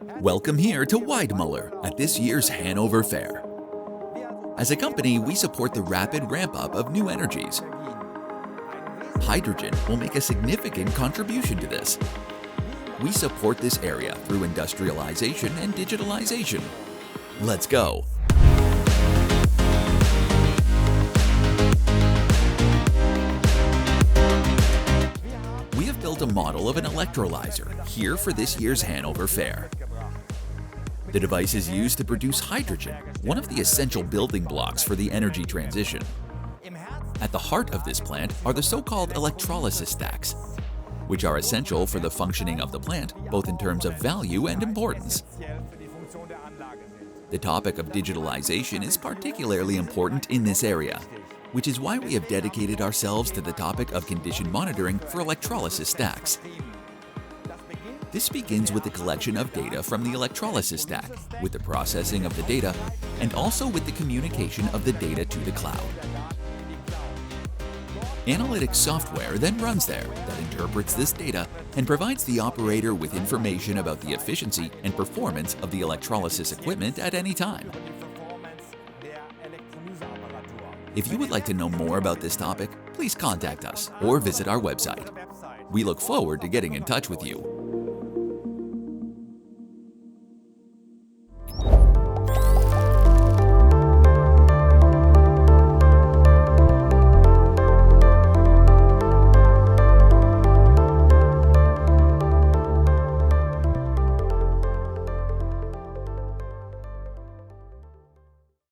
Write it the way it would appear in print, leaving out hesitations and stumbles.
Welcome here to Weidmüller at this year's Hanover Fair. As a company, we support the rapid ramp-up of new energies. Hydrogen will make a significant contribution to this. We support this area through industrialization and digitalisation. Let's go! We have built a model of an electrolyzer here for this year's Hanover Fair. The device is used to produce hydrogen, one of the essential building blocks for the energy transition. At the heart of this plant are the so-called electrolysis stacks, which are essential for the functioning of the plant, both in terms of value and importance. The topic of digitalization is particularly important in this area, which is why we have dedicated ourselves to the topic of condition monitoring for electrolysis stacks. This begins with the collection of data from the electrolysis stack, with the processing of the data, and also with the communication of the data to the cloud. Analytics software then runs there that interprets this data and provides the operator with information about the efficiency and performance of the electrolysis equipment at any time. If you would like to know more about this topic, please contact us or visit our website. We look forward to getting in touch with you.